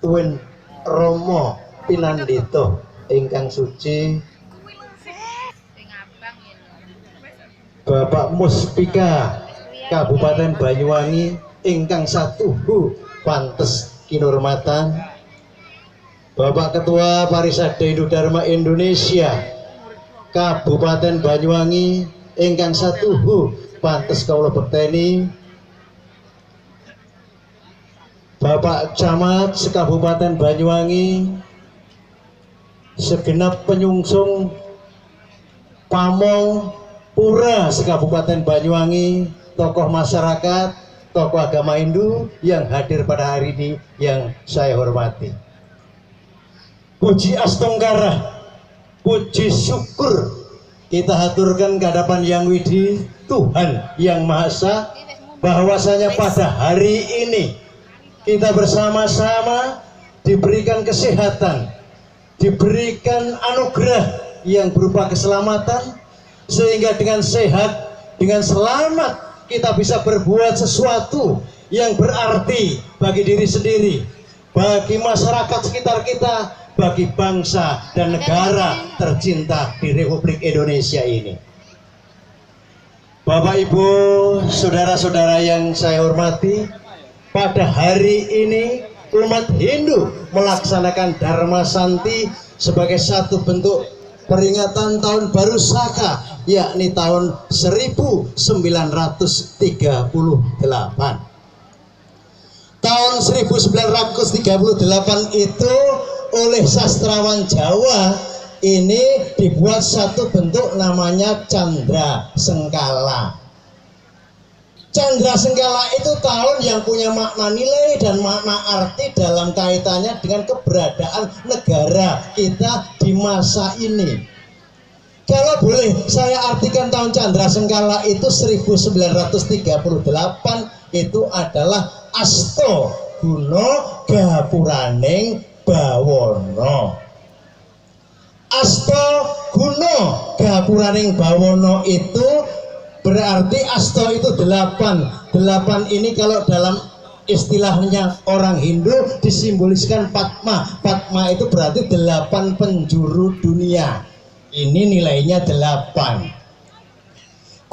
Tuwin Romo Pinandito ingkang suci Bapak Muspika Kabupaten Banyuwangi ingkang satuhu pantes kinurmatan Bapak Ketua Parisada Hindu Dharma Indonesia Kabupaten Banyuwangi ingkang satuhu pantes kawula bekteni Bapak Camat Sekabupaten Banyuwangi segenap penyungsung pamong pura Sekabupaten Banyuwangi, tokoh masyarakat, tokoh agama Hindu yang hadir pada hari ini yang saya hormati. Puji astongkara, puji syukur kita haturkan ke hadapan Yang Widi Tuhan Yang Maha Esa bahwasanya pada hari ini kita bersama-sama diberikan kesehatan, diberikan anugerah yang berupa keselamatan, sehingga dengan sehat, dengan selamat kita bisa berbuat sesuatu yang berarti bagi diri sendiri, bagi masyarakat sekitar kita, bagi bangsa dan negara tercinta di Republik Indonesia ini. Bapak Ibu, saudara-saudara yang saya hormati, pada hari ini umat Hindu melaksanakan Dharma Santi sebagai satu bentuk peringatan tahun baru Saka, yakni tahun 1938. Tahun 1938 itu oleh sastrawan Jawa ini dibuat satu bentuk namanya Candra Sengkala. Candra Sengkala itu tahun yang punya makna nilai dan makna arti dalam kaitannya dengan keberadaan negara kita di masa ini. Kalau boleh saya artikan tahun Candra Sengkala itu 1938 itu adalah Asto Guno Gapuraning Bawono. Asto Guno Gapuraning Bawono itu berarti Asto itu 8. 8 ini kalau dalam istilahnya orang Hindu disimboliskan Padma. Padma itu berarti 8 penjuru dunia. Ini nilainya 8.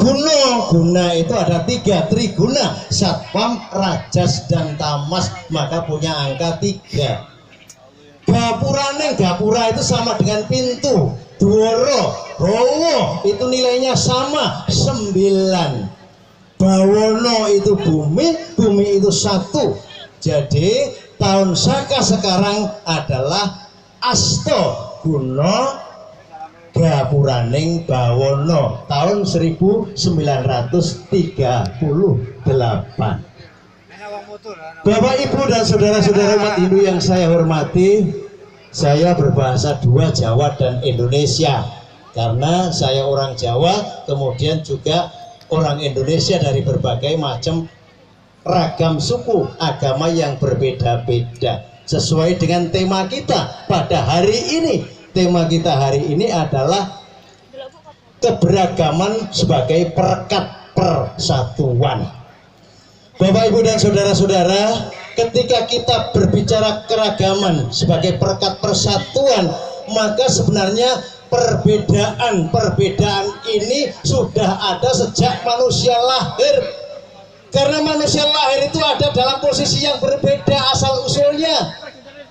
Guna itu ada 3, Triguna, Satpam, Rajas dan Tamas, maka punya angka 3. Gapura itu sama dengan pintu. Dworo, Rowo itu nilainya sama 9. Bawono itu bumi itu 1. Jadi tahun Saka sekarang adalah Asto Guno Gapuraning Bawono tahun 1938. Bapak Ibu dan saudara-saudara umat Hindu yang saya hormati, saya berbahasa 2 Jawa dan Indonesia karena saya orang Jawa, kemudian juga orang Indonesia dari berbagai macam ragam suku agama yang berbeda-beda. Sesuai dengan tema kita pada hari ini, tema kita hari ini adalah keberagaman sebagai perekat persatuan. Bapak Ibu dan saudara-saudara, ketika kita berbicara keragaman sebagai perekat persatuan, maka sebenarnya perbedaan ini sudah ada sejak manusia lahir. Karena manusia lahir itu ada dalam posisi yang berbeda asal usulnya.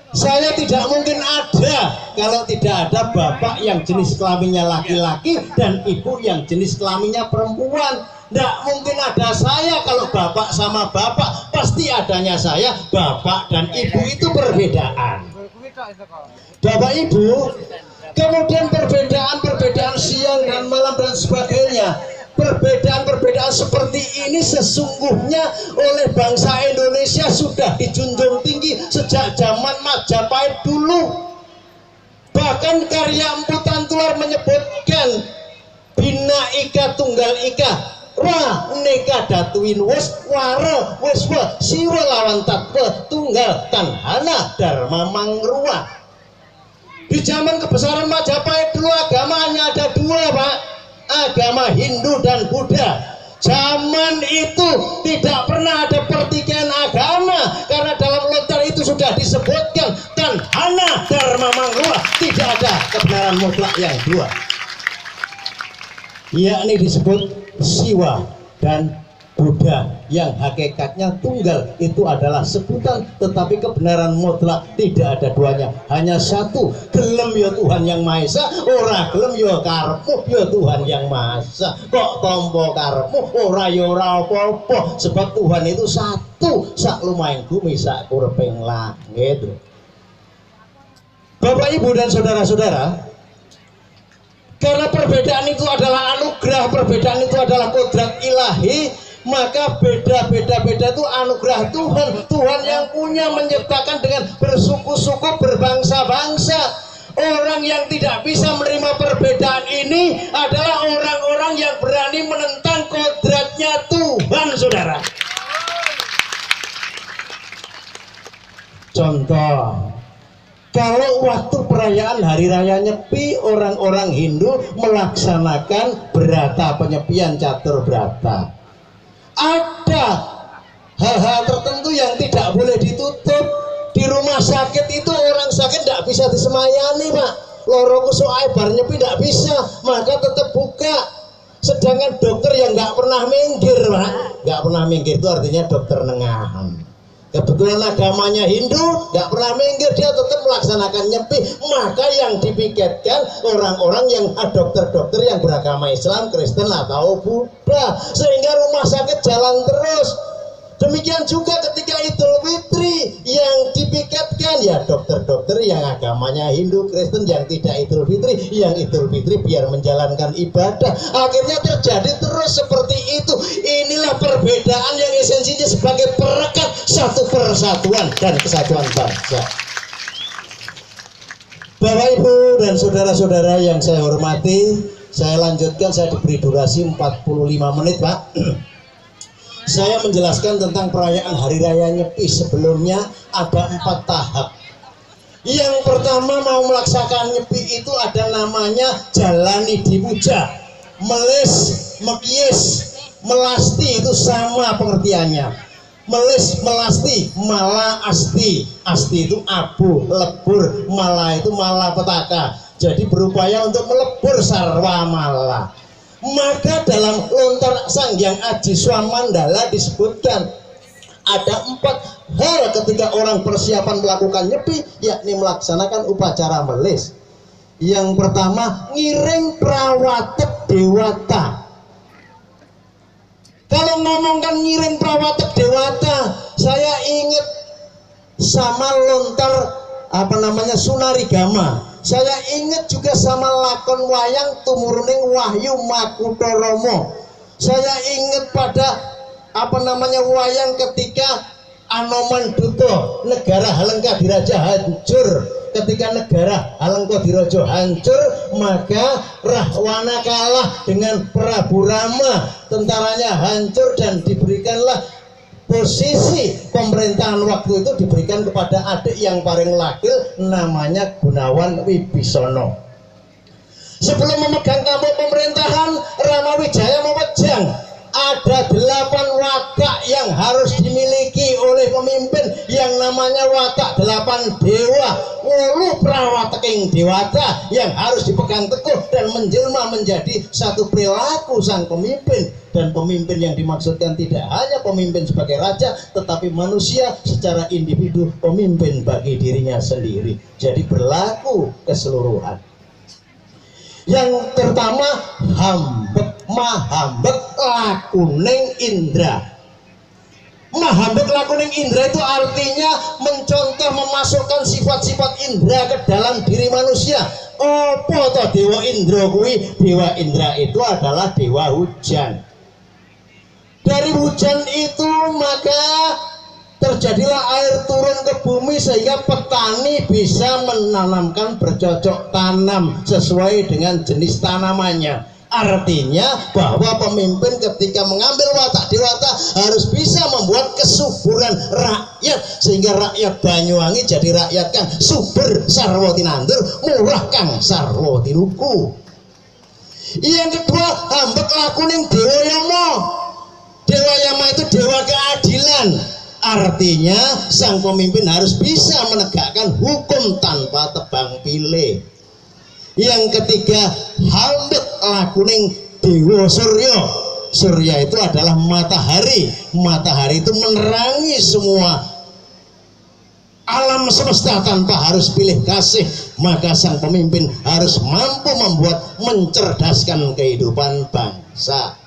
Saya tidak mungkin ada kalau tidak ada bapak yang jenis kelaminnya laki-laki dan ibu yang jenis kelaminnya perempuan. Tidak mungkin ada saya kalau bapak sama bapak, pasti adanya saya, bapak dan ibu itu perbedaan. Bapak Ibu, kemudian perbedaan siang dan malam dan sebagainya. Perbedaan seperti ini sesungguhnya oleh bangsa Indonesia sudah dijunjung tinggi sejak zaman Majapahit dulu. Bahkan karya Empu Tantular menyebutkan Bina Ika Tunggal Ika Wa neka datuin wes waro wes wa siwa lawan tatwa tunggal tanhana dharma mangrua. Di zaman kebesaran Majapahit dulu agama hanya ada 2, Pak, agama Hindu dan Buddha. Zaman itu tidak pernah ada pertikaian agama karena dalam lontar itu itu sudah disebutkan, dan hana dharma mangrua, tidak ada kebenaran mutlak yang dua, yakni disebut Siwa dan Buddha, yang hakikatnya tunggal. Itu adalah sebutan, tetapi kebenaran mutlak tidak ada duanya, hanya satu. Gelem ya Tuhan yang Maha Esa, ora gelem ya karepmu ya Tuhan yang Maha Esa. Kok tampa karepmu ora ya ora apa-apa, sebab Tuhan itu satu, sak lumahing bumi sak kureping langit. Bapak Ibu dan saudara-saudara, karena perbedaan itu adalah anugerah, perbedaan itu adalah kodrat ilahi, maka beda-beda itu anugerah Tuhan. Tuhan yang punya menciptakan dengan bersuku-suku, berbangsa-bangsa. Orang yang tidak bisa menerima perbedaan ini adalah orang-orang yang berani menentang kodratnya Tuhan, saudara. Contoh, kalau waktu perayaan Hari Raya Nyepi, orang-orang Hindu melaksanakan berata penyepian catur berata. Ada hal-hal tertentu yang tidak boleh ditutup. Di rumah sakit itu orang sakit tidak bisa disemayani, Pak. Loro kusuk ae bar nyepi tidak bisa, maka tetap buka. Sedangkan dokter yang nggak pernah minggir, Pak, nggak pernah minggir itu artinya dokter nengahan. Kebetulan agamanya Hindu, nggak pernah minggir, dia tetap melaksanakan nyepi. Maka yang dipikirkan orang-orang yang dokter-dokter yang beragama Islam, Kristen atau Buddha, sehingga rumah sakit jalan terus. Demikian juga ketika Idul Fitri yang dipikirkan ya dokter-dokter yang agamanya Hindu, Kristen, yang tidak Idul Fitri, yang Idul Fitri biar menjalankan ibadah. Akhirnya terjadi terus seperti itu. Inilah perbedaan yang esensinya sebagai perekat satu persatuan dan kesatuan bangsa. Bapak Ibu dan saudara-saudara yang saya hormati, saya lanjutkan, saya diberi durasi 45 menit, Pak. Saya menjelaskan tentang perayaan Hari Raya Nyepi. Sebelumnya ada 4 tahap. Yang pertama, mau melaksanakan Nyepi itu ada namanya jalani dipuja, melis, mekies, melasti, itu sama pengertiannya. Melis, melasti, mala, asti. Asti itu abu, lebur, mala itu malapetaka. Jadi berupaya untuk melebur sarwa mala. Maka dalam lontar Sanghyang Aji Swamandala disebutkan ada 4 hal ketika orang persiapan melakukan nyepi, yakni melaksanakan upacara melis. Yang pertama, ngiring prawatek dewata. Kalau ngomongkan ngiring prawatek dewata, saya ingat sama lontar Sunarigama. Saya ingat juga sama lakon wayang Tumuruning Wahyu Makutoromo. Saya ingat pada wayang ketika Anoman Duto, negara Halengkadiraja hancur. Ketika negara Halengkadiraja hancur, maka Rahwana kalah dengan Prabu Rama. Tentaranya hancur dan diberikanlah posisi pemerintahan waktu itu diberikan kepada adik yang paling lakil, namanya Gunawan Wibisono. Sebelum memegang tampuk pemerintahan, Ramawijaya memejang ada 8 watak yang harus dimiliki oleh pemimpin, yang namanya watak 8 dewa, 8 prawateking dewata yang harus dipegang teguh dan menjelma menjadi satu perilaku sang pemimpin. Dan pemimpin yang dimaksudkan tidak hanya pemimpin sebagai raja, tetapi manusia secara individu, pemimpin bagi dirinya sendiri. Jadi berlaku keseluruhan. Yang pertama, hambek mahambek lakuning indra. Mahambek lakuning indra itu artinya mencontoh, memasukkan sifat-sifat indra ke dalam diri manusia. Apa toh dewa Indra kuwi? Dewa Indra itu adalah dewa hujan. Dari hujan itu maka terjadilah air turun ke bumi sehingga petani bisa menanamkan bercocok tanam sesuai dengan jenis tanamannya. Artinya bahwa pemimpin ketika mengambil watak dewata harus bisa membuat kesuburan rakyat, sehingga rakyat Banyuwangi jadi rakyat kang subur sarwa tinandur, murah kang sarwa tinuku. Yang kedua, hambek lakuning Dewa Yama. Dewa Yama itu dewa keadilan. Artinya sang pemimpin harus bisa menegakkan hukum tanpa tebang pilih. Yang ketiga, hambet lakuning dewa Surya. Surya itu adalah matahari. Matahari itu menerangi semua alam semesta tanpa harus pilih kasih. Maka sang pemimpin harus mampu membuat mencerdaskan kehidupan bangsa.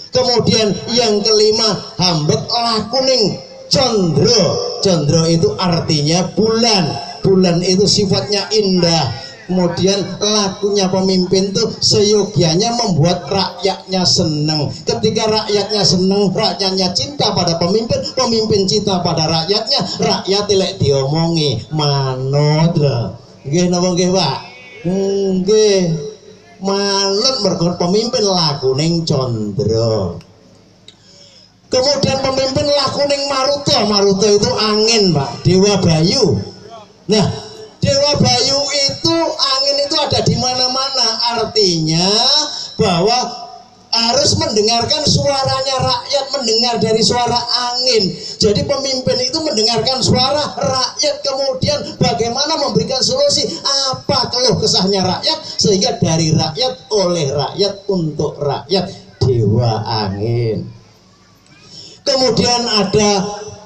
Kemudian yang kelima, hambet lakuning condro. Condro itu artinya bulan. Bulan itu sifatnya indah. Kemudian lakunya pemimpin tuh seyogianya membuat rakyatnya senang. Ketika rakyatnya senang, rakyatnya cinta pada pemimpin, pemimpin cinta pada rakyatnya, rakyat tidak diomongi manut lho. Nggih napa nggih, Pak? Nggih. Manut mergo pemimpin lakuning condro. Kemudian pemimpin lakuning maruta. Maruta itu angin, Pak, dewa bayu. Nah, dewa bayu itu angin itu ada di mana-mana. Artinya bahwa harus mendengarkan suaranya rakyat, mendengar dari suara angin. Jadi pemimpin itu mendengarkan suara rakyat, kemudian bagaimana memberikan solusi, apa keluh kesahnya rakyat, sehingga dari rakyat, oleh rakyat, untuk rakyat. Dewa angin. Kemudian ada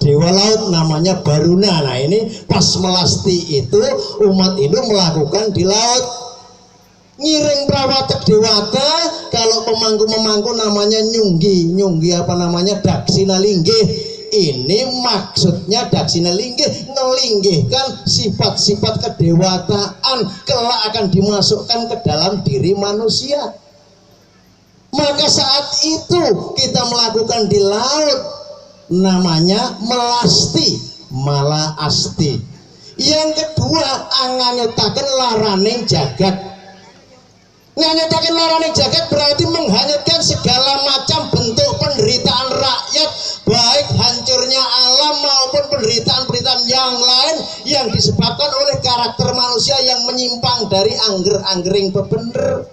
dewa laut namanya Baruna. Nah ini pas melasti itu umat Hindu melakukan di laut. Ngiring prawatek dewata, kalau pemangku namanya nyunggi. Nyunggi apa namanya? Daksina linggih. Ini maksudnya daksina linggih, melinggihkan sifat-sifat kedewataan kelak akan dimasukkan ke dalam diri manusia. Maka saat itu kita melakukan di laut, namanya melasti, mala asti. Yang kedua, nganyutaken laraning jagat. Nganyutaken laraning jagat berarti menghanyutkan segala macam bentuk penderitaan rakyat, baik hancurnya alam maupun penderitaan-penderitaan yang lain yang disebabkan oleh karakter manusia yang menyimpang dari angger-anggering bebener.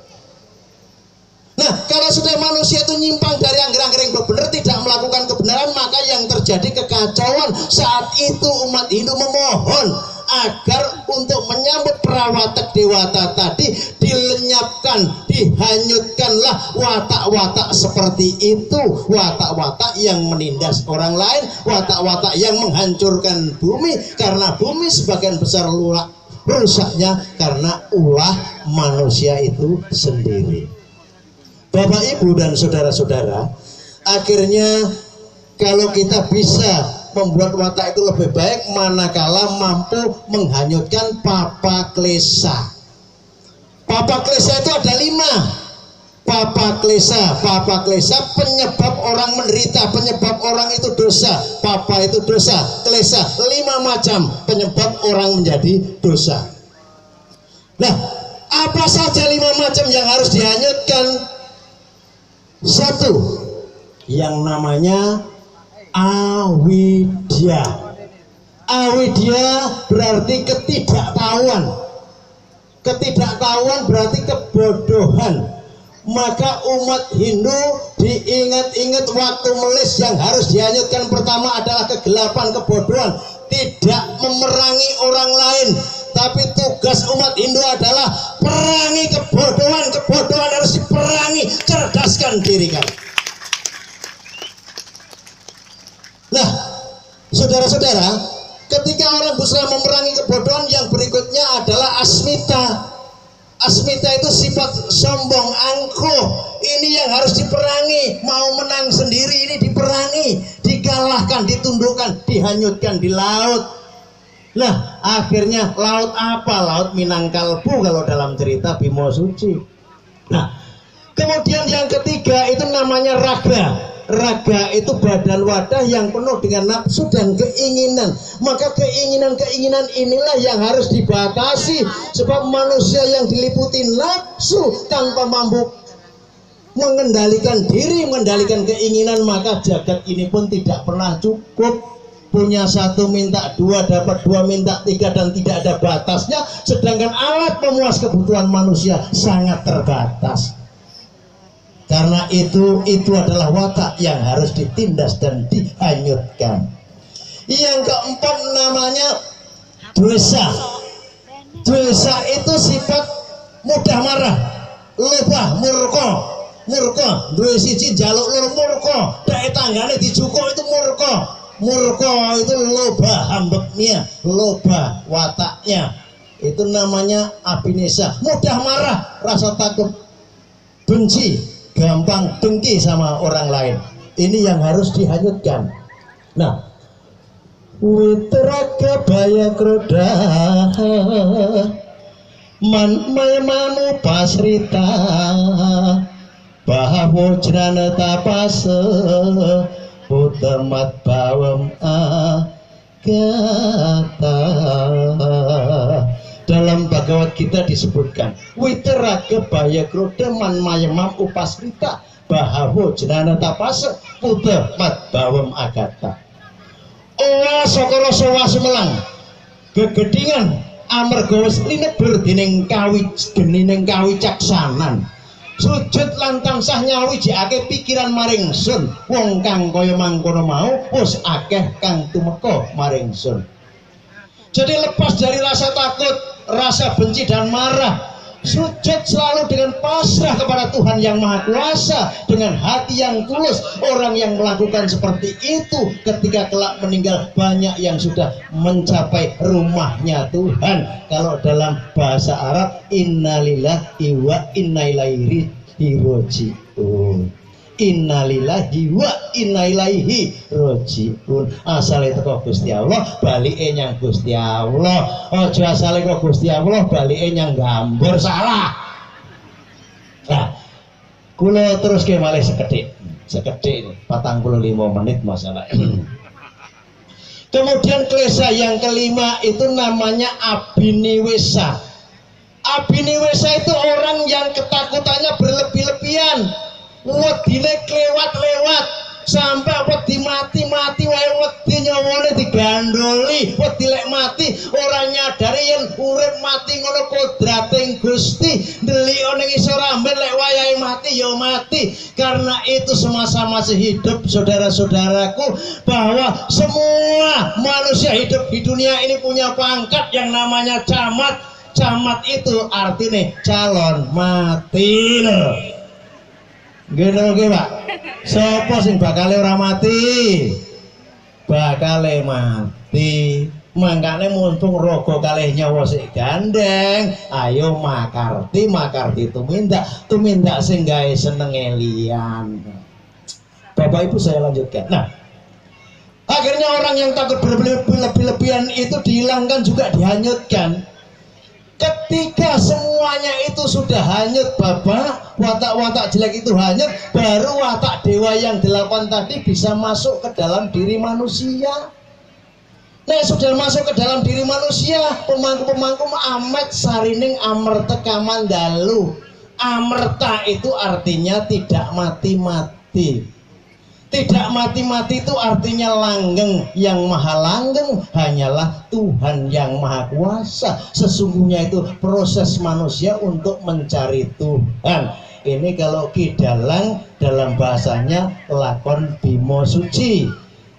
Nah, kalau sudah manusia itu nyimpang dari angger-anggering bebener, tidak melakukan kebenaran, maka yang terjadi kekacauan. Saat itu umat Hindu memohon agar untuk menyambut prawatek dewata tadi dilenyapkan, dihanyutkanlah watak-watak seperti itu, watak-watak yang menindas orang lain, watak-watak yang menghancurkan bumi, karena bumi sebagian besar rusaknya karena ulah manusia itu sendiri. Bapak, Ibu, dan saudara-saudara, akhirnya kalau kita bisa membuat watak itu lebih baik manakala mampu menghanyutkan papa klesa. Papa klesa itu ada 5. Papa klesa penyebab orang menderita, penyebab orang itu dosa. Papa itu dosa, klesa 5 macam penyebab orang menjadi dosa. Nah, apa saja 5 macam yang harus dihanyutkan? 1, yang namanya awidya. Awidya berarti ketidaktahuan. Ketidaktahuan berarti kebodohan. Maka umat Hindu diingat-ingat waktu melis yang harus dihanyutkan pertama adalah kegelapan, kebodohan. Tidak memerangi orang lain, tapi tugas umat Hindu adalah perangi kebodohan. Kebodohan harus diperangi, cerdaskan diri kamu. Nah, saudara-saudara, ketika orang berusaha memerangi kebodohan, yang berikutnya adalah asmita. Asmita itu sifat sombong, angkuh. Ini yang harus diperangi. Mau menang sendiri ini diperangi, dikalahkan, ditundukkan, dihanyutkan di laut. Nah, akhirnya laut apa? Laut Minangkalbu kalau dalam cerita Bimo Suci. Nah, kemudian yang ketiga itu namanya raga. Raga itu badan wadah yang penuh dengan nafsu dan keinginan. Maka keinginan-keinginan inilah yang harus dibatasi. Sebab manusia yang diliputi nafsu tanpa mampu mengendalikan diri, mengendalikan keinginan, maka jagat ini pun tidak pernah cukup. Punya 1 minta 2, dapat 2 minta 3, dan tidak ada batasnya. Sedangkan alat pemuas kebutuhan manusia sangat terbatas. Karena itu adalah watak yang harus ditindas dan dihanyutkan. Yang keempat namanya dosa. Dosa itu sifat mudah marah, lupa, murka, duwe siji njaluk loro murka, dek tanggane dijukuk itu murka itu loba hambeknya, loba wataknya, itu namanya abinesa, mudah marah, rasa takut, benci, gampang dengki sama orang lain. Ini yang harus dihanyutkan. Nah, witraka baya kroda manu pasrita bahawo jnana tapase utamat bawam agata. Dalam Bhagavad Gita disebutkan witraka baya kroda mayamam upasrita bahawo jnana tapase utamat bawam agata. Owa saka rasa wasumelang gegedingan amarga wis lineber dening genining kawicaksanan sujud lan tansah nyawijake pikiran maring sun. Wong kang kaya mangkono mau wis akeh kang tumeka maring sun. Jadi lepas dari rasa takut, rasa benci dan marah, sujud selalu dengan pasrah kepada Tuhan yang Maha Kuasa dengan hati yang tulus. Orang yang melakukan seperti itu ketika kelak meninggal banyak yang sudah mencapai rumahnya Tuhan. Kalau dalam bahasa Arab innalillahi wa inna ilaihi raji'un. Innalillahi wa inna ilaihi raji'un. Asale teko Gusti Allah, balike nyang Gusti Allah. Aja asale kok Gusti Allah, balike nyang gambur, salah. Nah, kula terus ke malih sekedhik ini 45 menit masalah. Kemudian klesa yang kelima itu namanya abiniwesa. Abiniwesa itu orang yang ketakutannya berlebih-lebihan. Wedine kelewat-lewat sampai wedi mati wae, wedi nyawane digandoli, wedi lek mati ora nyadari yen urip mati ngono kodrating Gusti. Ndelik ning isor amben lek wayahe mati ya mati. Karena itu semasa masih hidup saudara-saudaraku, bahwa semua manusia hidup di dunia ini punya pangkat yang namanya camat. Camat itu artinya calon mati loh. Gini Pak, sapa sing bakale ora mati? Bakale mati. Mangkane mumpung raga kalih nyawa sik gandeng, ayo makarti tumindak sing gawe senenge liyan. Bapak Ibu saya lanjutkan. Nah, akhirnya orang yang takut berlebih-lebihan itu dihilangkan juga dihanyutkan. Ketika semuanya itu sudah hanyut Bapak, watak-watak jelek itu hanyut, baru watak dewa yang 8 tadi bisa masuk ke dalam diri manusia. Nah, sudah masuk ke dalam diri manusia, pemangku-pemangku amet sarining amerta kamandalu. Amerta itu artinya tidak mati-mati. Tidak mati-mati itu artinya langgeng. Yang maha langgeng hanyalah Tuhan yang Maha Kuasa. Sesungguhnya itu proses manusia untuk mencari Tuhan. Ini kalau Kidalang dalam bahasanya lakon Bimo Suci.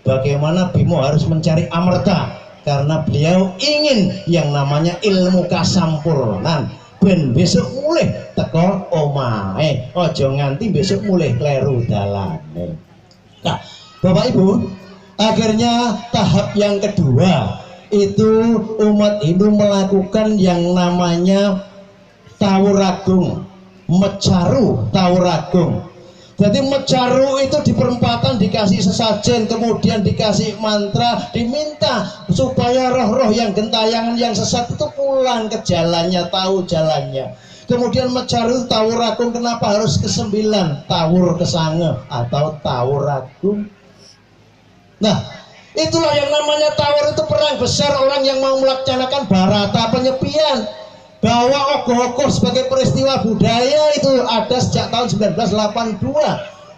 Bagaimana Bimo harus mencari amerta, karena beliau ingin yang namanya ilmu kasampurnan. Ben besok mulai teko omahe, ojo nganti besok mulai kleru dalane. Nah, Bapak Ibu, akhirnya tahap yang kedua itu umat Hindu melakukan yang namanya Tawuragung, mecaru Tawuragung. Jadi mecaru itu di perempatan dikasih sesajen, kemudian dikasih mantra, diminta supaya roh-roh yang gentayangan yang sesat itu pulang ke jalannya, tahu jalannya. Kemudian mecaru Tawuragung, kenapa harus ke-9? Tawur kesange atau Tawuragung. Nah, itulah yang namanya tawur, itu perang besar orang yang mau melaksanakan Barata penyepian. Bahwa ogoh-ogoh sebagai peristiwa budaya itu ada sejak tahun 1982.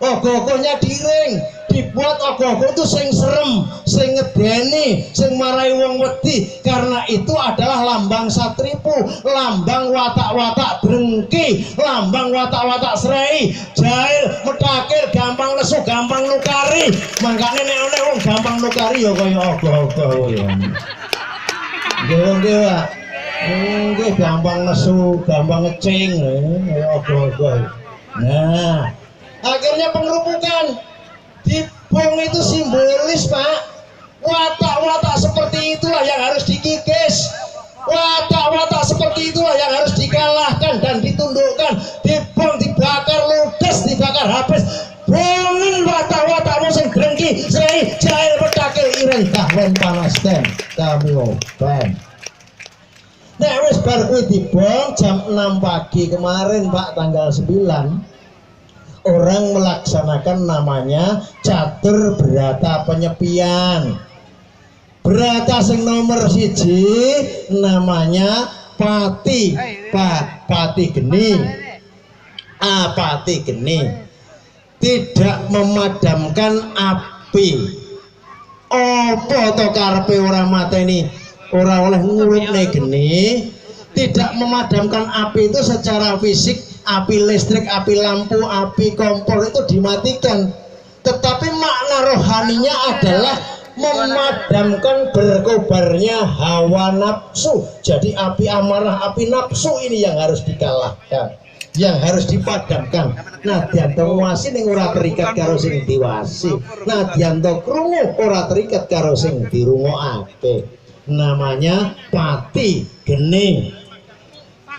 Ogoh-ogohnya diring, dibuat ogoh-ogoh itu sing serem, sing ngedeni, sing marai wong wedi. Karena itu adalah lambang satripu, lambang watak-watak drengki, lambang watak-watak serai, jahil, medakil, gampang lesu, gampang nukar. nukari. Mangkane nek ana wong gampang nukari ya kaya ogo-ogo ya. Nggih, Pak. Nggih gampang nesu, gampang ngecing kaya ogo-ogo. Nah, akhirnya pengerupukan. Dibong itu simbolis, Pak. Watak-watak seperti itulah yang harus dikikis. Watak-watak seperti itulah yang harus dikalahkan dan ditundukkan. Dibom, dibakar, ludes, dibakar habis. Bongin watak-watakmu sing drengki, sei jail pedakil ireng kahwen panas ten kami open. Nek wis bar kuwi dibom jam 6 pagi kemarin Pak, tanggal 9, orang melaksanakan namanya catur berata penyepian. Berata sing nomor 1 namanya Pati, Pati Geni. Pati Geni tidak memadamkan api. Apa to karepe ora mateni, ora oleh ngurutne geni, tidak memadamkan api itu secara fisik. Api listrik, api lampu, api kompor itu dimatikan, tetapi makna rohaninya adalah memadamkan berkobarnya hawa nafsu. Jadi api amarah, api nafsu ini yang harus dikalahkan, yang harus dipadamkan. Nah, dianto wasi ning ora terikat karo sing diwasi. Nah, dianto krungu ora terikat karo sing dirungokake. Namanya Pati Geni.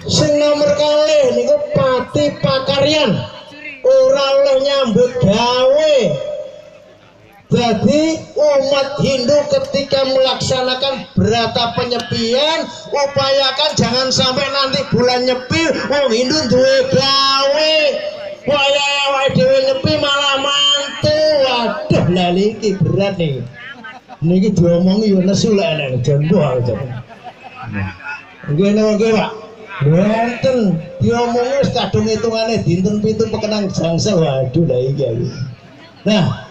Sing nomor kali niku Pati Pakaryan, ora oleh nyambut gawe. Jadi umat Hindu ketika melaksanakan berata penyepian, upayakan jangan sampai nanti bulan nyepi wong Hindu duwe gawe. Waya dhewe nyepi malah mantu. Waduh, lah niki berat nih. Niki diomongi yo nesu lek nek jombo aja. Nggih, Pak. Wonten diomongi wis kadung hitungane dinten 7 pekenang jangsel. Waduh, lah iki. Nah,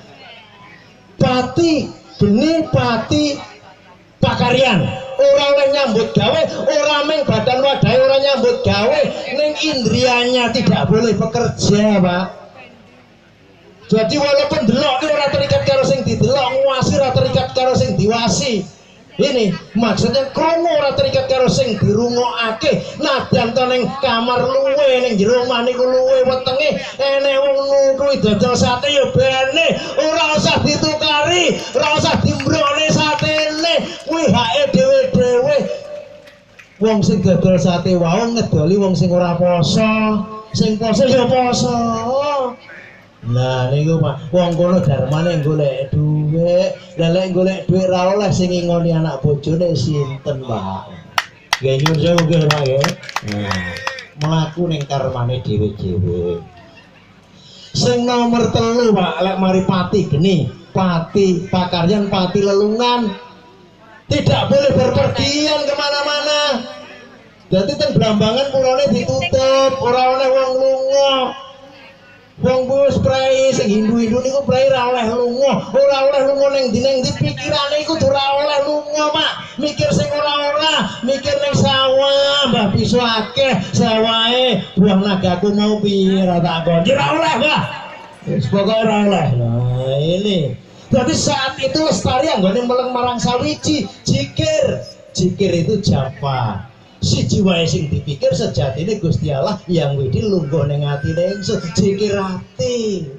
Pati Geni, Pati Pakaryan ora oleh nyambut gawe, ora meng badan wadahe ora nyambut gawe, ning indrianya tidak boleh bekerja, Pak. Jadi walaupun delok ora terikat karo sing didelok, nguwasi ora terikat karo sing diwasi. Ini maksudnya krungu ora terikat karo sing dirungokake. Nadyan to ning kamar luwe, ning jero omah niku luwe wetenge enek wong kuwi dodol sate ya bene, ora usah ditukari, ora usah dimbrone satene, kuwi hake dhewe-dhewe. Wong sing dodol sate wae ngedoli wong sing ora poso, sing poso ya poso. Nah niku Pak, wong kono darmane golek dhuwit, lek golek dhuwit ra oleh sing ngingoni anak bojone sinten, Pak. Nggih nyuwun sewu nggih, Pak nggih. Nah, mlaku ning karmane dhewe-dhewe. Sing nomor 3, Pak, lek mari Pati Geni, Pati Pakaryan, Pati Lelungan. Tidak boleh berpergian kemana-mana. Jadi ten Blambangan purane ditutup, ora oleh wong lunga. Wong bus prai sing Hindu-Hindu niku prai ra oleh lunga, ora oleh lunga ning ndi pikirane iku ora oleh lunga, Pak. Mikir sing ora-ora, mikir ning sawah, mbah biso akeh sawahe, buah nagaku mau piye ra tak kon. Ora oleh, Pak. Wis pokoke ora oleh. Nah, ini. Jadi saat itu lestari anggone meleng marang sawiji, jikir. Jikir itu japa. Si jiwa sing dipikir sejatine Gusti Allah yang widi lungguh ning atine ingsun, jikir ati.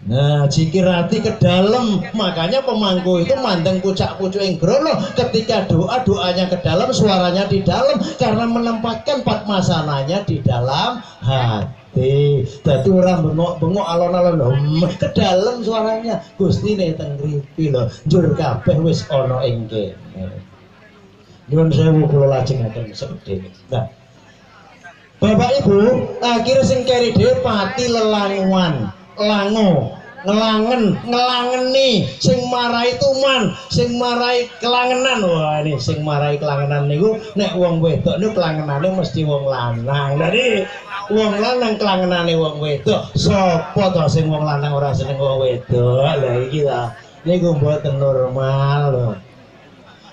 Nah, jikir ati ke dalam, makanya pemangku itu mandeng pucak-pucuking grono. Ketika doanya ke dalam, suaranya di dalam, karena menempatkan padmasananya di dalam hati. Jadi orang bengok-bengok alon-alon ke dalam suaranya. Gusti ne teng ngripi lho, njur kabeh wis ana ing kene. Nyuwun sewu kula lajengaken sekedhik. Nah, Bapak Ibu, akhirnya sing keri dhewe Pati Lelanguan, lango, ngelangeni, sing marai tuman, sing marai kelangenan. Wah, ini sing marai kelangenan niku nek wong wedok niku kelangenane mesti wong lanang. Jadi wong lanang kelangenane wong wedok. Sapa to sing wong lanang ora seneng wong wedok? Lah iki ta. Niku mboten normal lho.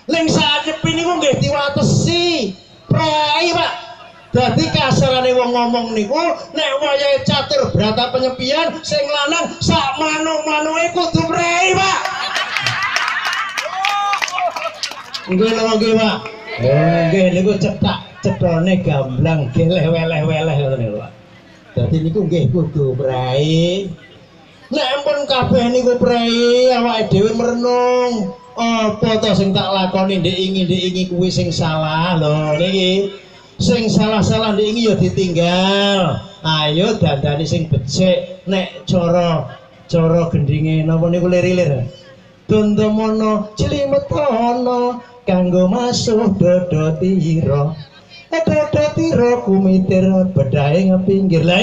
Ning saat nyepi niku nggih diwatesi. Prai, Pak. Dadi kasarane wong ngomong niku nek wayahe catur brata penyepian sing lanang sak manuk-manuke kudu prei, Pak. Nggih lho nggih, Pak. Nggih niku cethone gamblang geleh-weleh-weleh ngoten niku, Pak. Dadi niku nggih kudu prei. Nek ampun kabeh niku prei awake dhewe merenung. Apa to sing tak lakoni ndek ingi kuwi sing salah lho niki. Sing salah-salah ndek ingi ya ditinggal. Ayo dandani sing becik. Nek cara gendhinge napa niku lir-lir. Dondomono cilimetono kanggo masuk dodo tira. Dodo tira kumitir bedahe ngepinggir. Lah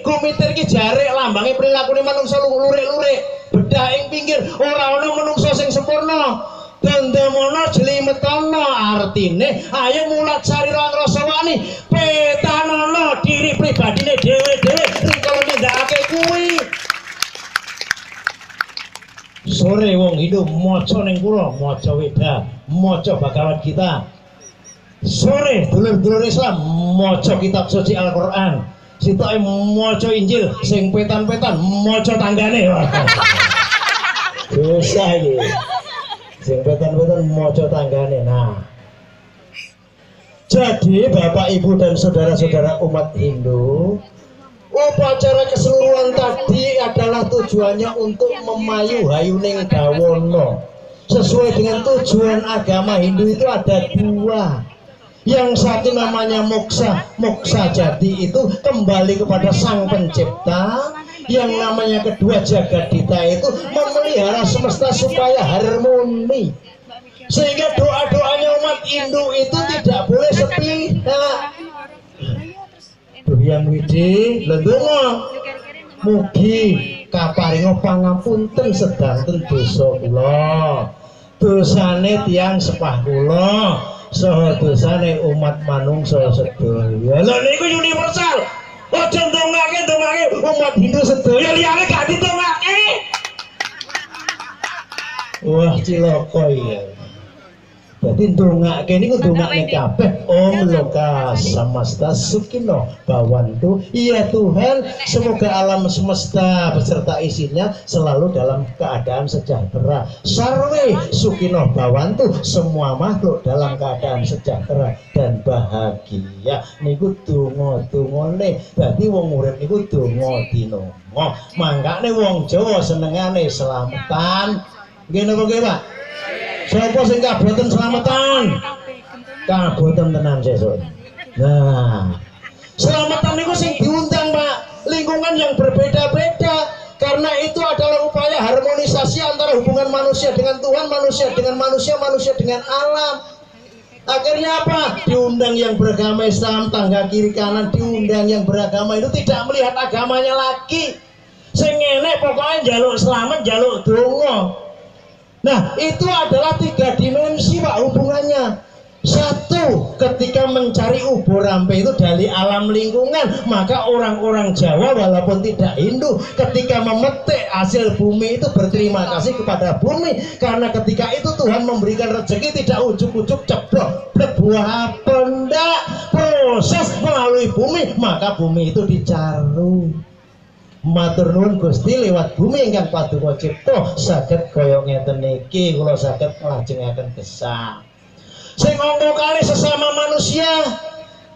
kumitir ki jarik lambange prilakune manungsa lurik-lurik. Bedah ing pinggir ora ana manungsa sing sempurna. Dondomono jlimetono artine ayo mulat sarira ngrasawani petanono diri pribadine dhewe-dhewe rikala nindakake kuwi. Sore wong Hindu maca ning kula, maca Weda, maca Bhagavad Gita. Sore dulur-dulur Islam maca kitab suci Al-Qur'an. Sitoke maca Injil, sing petan-petan maca tanggane. Dosa iki. Sing petan-petan maca tanggane. Nah. Jadi Bapak Ibu dan saudara-saudara umat Hindu, upacara keseluruhan tadi adalah tujuannya untuk memayu hayuning dawono. Sesuai dengan tujuan agama Hindu itu ada dua. Yang satu namanya moksa. Moksa jati itu kembali kepada sang pencipta. Yang namanya kedua jagadita itu memelihara semesta supaya harmoni. Sehingga doa-doanya umat Hindu itu tidak boleh sepihak. Yang widi lendungo mugi kaparinga pangapunten sedanten dosa kula. Dosane tiyang sepah kula saha dosane umat manungsa sedaya. Lha niku universal. Aja ndongake umat Hindu sedaya liyane gak ditongake. Wah cilaka ya. Jadi ndongake niku ndongake kabeh Om Loka Samasta Sukino Bawantu. Ya Tuhan, semoga alam semesta beserta isinya selalu dalam keadaan sejahtera. Sarwe Sukino Bawantu, semua makhluk dalam keadaan sejahtera dan bahagia. Niku donga-dongane. Dadi wong urip niku donga dinonga. Mangkane wong Jawa senengane selamatan. Nggih napa nggih, Pak? Siapa sing kaboten selamatan? Kaboten tenan sesuk. Nah, selamatan niku sing diundang, Pak, lingkungan yang berbeda-beda. Karena itu adalah upaya harmonisasi antara hubungan manusia dengan Tuhan, manusia dengan manusia, manusia dengan alam. Akhirnya apa? Diundang yang beragama Islam, tangga kiri kanan diundang yang beragama itu tidak melihat agamanya lagi. Sing ngene pokoknya njaluk selamat, njaluk donga. Nah, itu adalah 3 dimensi, Pak, hubungannya. Satu, ketika mencari ubur rampe itu dari alam lingkungan, maka orang-orang Jawa walaupun tidak Hindu, ketika memetik hasil bumi itu berterima kasih kepada bumi, karena ketika itu Tuhan memberikan rezeki tidak ujuk-ujuk ceplok buah pendak, proses melalui bumi, maka bumi itu dicaru. Matur nuwun Gusti lewat bumi ingkang paduka cipta saged kaya ngeten niki kula saged nglajengaken gesang. Sing angka kali sesama manusia.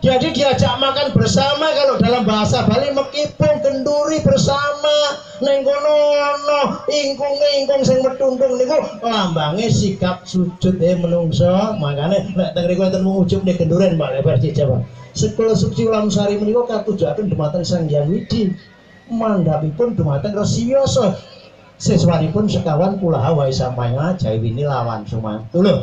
Jadi diajak makan bersama, kalau dalam bahasa Bali mekipung genduri bersama. Ning kono ana ingkung sing metungtung niku lambange sikap sujud menungso. Makane nek teng riku enten ujub ning genduren Mbak lebar Jawa. Sekula suci ulam sari menika katujuaken dumateng Sang Hyang Widi. Mandhapipun dumateng Resi Wyasa. Siswanipun sekawan kulaha wae sampaya jaiwini lawan sumantu. Lho.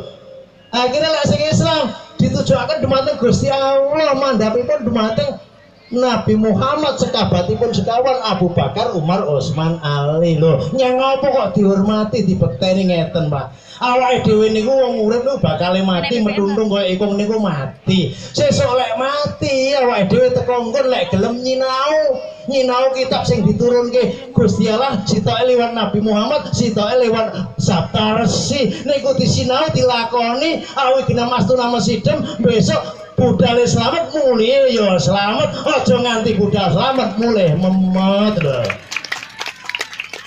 Akhirnya lek sing Islam ditujuaken dumateng Gusti Allah, mandhapipun dumateng Nabi Muhammad, sekabatipun sekawan Abu Bakar, Umar, Utsman, Ali. Lho, nyang apa kok dihormati dibekteni ngeten, Pak? Awake dhewe niku wong urip niku bakal mati metundung kaya ikung niku mati. Sesuk lek mati awake dhewe teko nggon lek gelem nyinau kitab sing diturunke Gusti Allah, sitoke liwat Nabi Muhammad, sitoke liwat Sabta Resi. Niku disinau dilakoni awi genam astuna mesidem, besok budale selamat mulih ya selamat, aja nganti budal selamat mulih memet lho.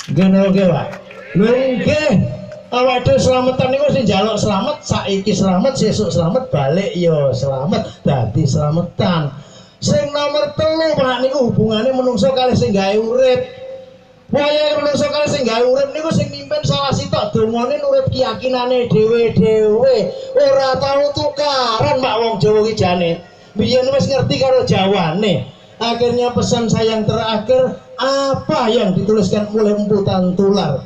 Ngene oke Pak. Lho nggih, awake dhewe slametan niku sing njaluk selamat, saiki selamat, sesuk selamat, balik ya selamat, dadi slametan. Sing nomor 3 Pak niku hubungane menungso kali sing gawe urip. Waya menungso kali sing gawe urip niku sing mimpin salah sitok dongane nurut keyakinane dhewe-dhewe. Ora tau tukaran Pak wong Jawa ki jane. Biyen wis ngerti karo jawane. Akhirnya pesan saya yang terakhir, apa yang dituliskan oleh Empu Tantular?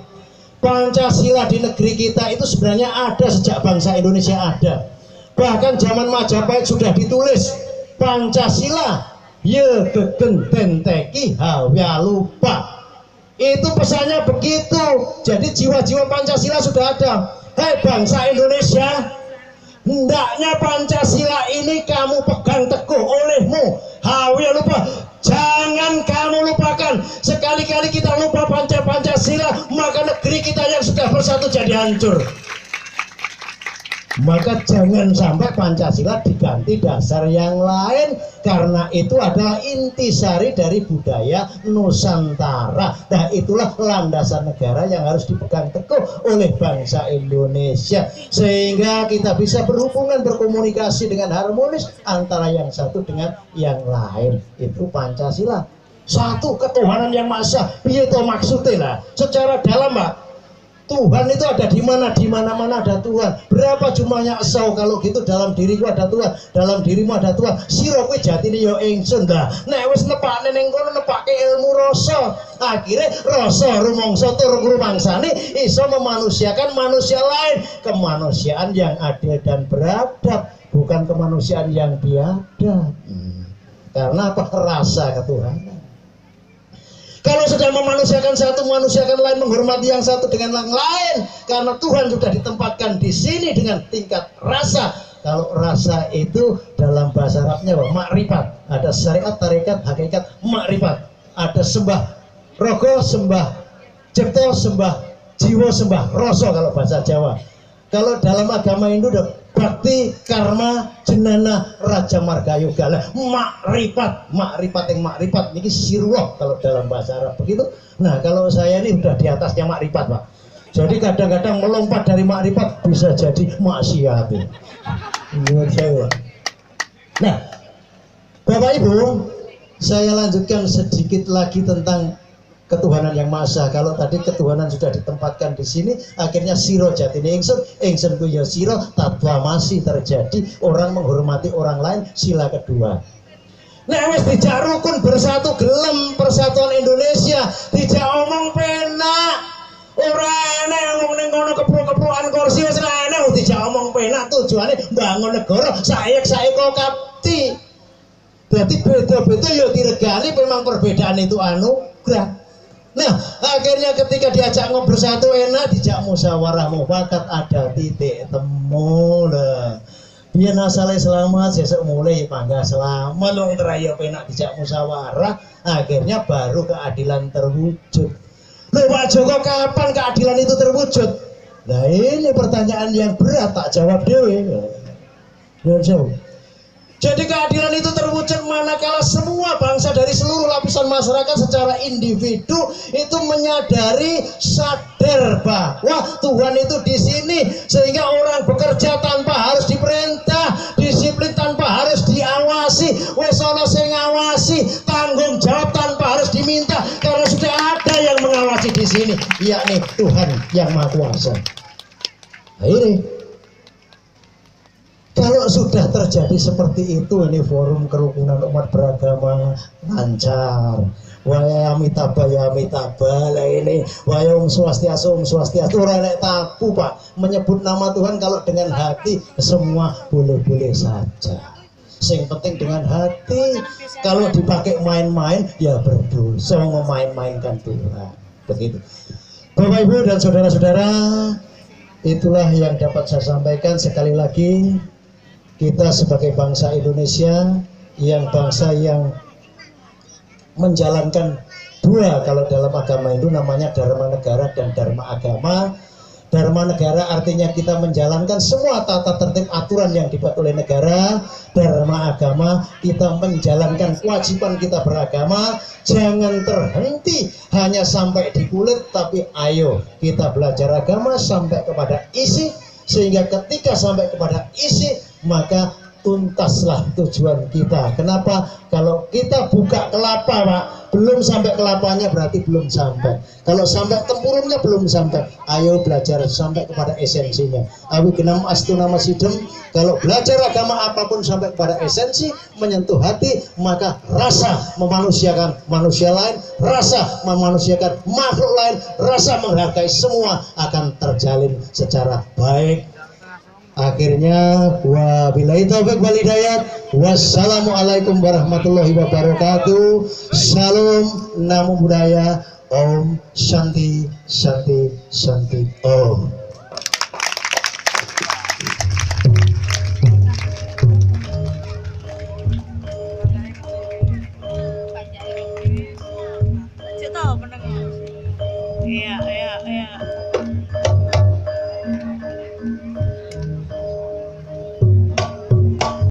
Pancasila di negeri kita itu sebenarnya ada sejak bangsa Indonesia ada. Bahkan zaman Majapahit sudah ditulis Pancasila ye gegententeki hawya lupa. Itu pesannya begitu. Jadi jiwa-jiwa Pancasila sudah ada. Hei bangsa Indonesia, hendaknya Pancasila ini kamu pegang teguh olehmu. Hawya lupa, jangan kamu lupakan. Sekali-kali kita lupa Pancasila, maka negeri kita yang sudah bersatu jadi hancur. Maka jangan sampai Pancasila diganti dasar yang lain, karena itu adalah intisari dari budaya Nusantara. Nah itulah landasan negara yang harus dipegang teguh oleh bangsa Indonesia, sehingga kita bisa berhubungan, berkomunikasi dengan harmonis antara yang satu dengan yang lain. Itu Pancasila. Satu ketuhanan yang maha esa. Piye to maksudnya lah? Secara dalam Pak, Tuhan itu ada di mana? Di mana-mana ada Tuhan. Berapa jumlahnya esau? Kalau gitu dalam diriku ada Tuhan, dalam dirimu ada Tuhan. Sira kowe jatine ya ingsun dah. Nek wis nepakne ning kono nepake ilmu rasa. Akhirnya rasa rumangsa tur rumangsane iso memanusiakan manusia lain, kemanusiaan yang adil dan beradab, bukan kemanusiaan yang biadab. Karena apa? Rasa ketuhanan. Kalau sudah memanusiakan satu, manusiakan lain, menghormati yang satu dengan yang lain, karena Tuhan sudah ditempatkan di sini dengan tingkat rasa. Kalau rasa itu dalam bahasa Arabnya makrifat. Ada syariat, tarekat, hakikat, makrifat. Ada sembah rogo, sembah cipto, sembah jiwa, sembah rasa kalau bahasa Jawa. Kalau dalam agama Hindu bakti, karma, jenana, raja marga yoga. Makrifat yang makrifat ini sirwah kalau dalam bahasa Arab begitu. Nah kalau saya ini udah di atasnya makrifat Pak. Jadi kadang-kadang melompat dari makrifat bisa jadi maksiat. Menurut saya. Nah Bapak Ibu, saya lanjutkan sedikit lagi tentang ketuhanan yang maha esa. Kalau tadi ketuhanan sudah ditempatkan di sini, akhirnya siro jatine ingsun ku ya siro, tatwa masih terjadi orang menghormati orang lain, sila kedua. Nek wis dijak rukun bersatu gelem persatuan Indonesia, dijak omong penak. Ora enek ngomong ning kono kepruk-keprukan kursi wis ora enek dijak omong penak, tujuane bangun negara saek-saek kok kapti. Berarti beda-beda ya diregani, memang perbedaan itu anugerah. Nah, akhirnya ketika diajak ngobrol satu enak, dijak musyawarah mufakat, ada titik temu lah. Biar asale selamat, sesuk mulai pangga selamat, wong teraya penak dijak musyawarah, akhirnya baru keadilan terwujud. Loh Pak Joko, kapan keadilan itu terwujud? Nah ini pertanyaan yang berat, tak jawab dewe. Jadi keadilan itu terwujud manakala semua bangsa dari seluruh lapisan masyarakat secara individu itu menyadari, sadar bahwa Tuhan itu di sini, sehingga orang bekerja tanpa harus diperintah, disiplin tanpa harus diawasi, wis ana sing ngawasi, tanggung jawab tanpa harus diminta, karena sudah ada yang mengawasi di sini, yakni Tuhan yang Maha Kuasa. Nah, ini kalau sudah terjadi seperti itu, ini forum kerukunan umat beragama lancar. Waya Amitabha ya Amitabha lah ini. Waya Swastiastu ora nek tabu Pak. Menyebut nama Tuhan kalau dengan hati semua boleh-boleh saja. Sing penting dengan hati. Kalau dipakai main-main ya berdosa memain-mainkan Tuhan. Begitu. Bapak Ibu dan saudara-saudara, itulah yang dapat saya sampaikan. Sekali lagi, kita sebagai bangsa Indonesia, bangsa yang menjalankan dua, kalau dalam agama itu namanya dharma negara dan dharma agama. Dharma negara artinya kita menjalankan semua tata tertib aturan yang dibuat oleh negara. Dharma agama kita menjalankan kewajiban kita beragama. Jangan terhenti hanya sampai di kulit, tapi ayo kita belajar agama sampai kepada isi, sehingga ketika sampai kepada isi maka tuntaslah tujuan kita. Kenapa? Kalau kita buka kelapa, Pak, belum sampai kelapanya berarti belum sampai. Kalau sampai tempurungnya belum sampai. Ayo belajar sampai kepada esensinya. Awi genam astuna masidem. Kalau belajar agama apapun sampai kepada esensi, menyentuh hati, maka rasa memanusiakan manusia lain, rasa memanusiakan makhluk lain, rasa menghargai semua akan terjalin secara baik. Akhirnya wabillahi taufik wal hidayah. Wassalamualaikum warahmatullahi wabarakatuh. Salam namo buddhaya. Om Shanti Shanti Shanti Om.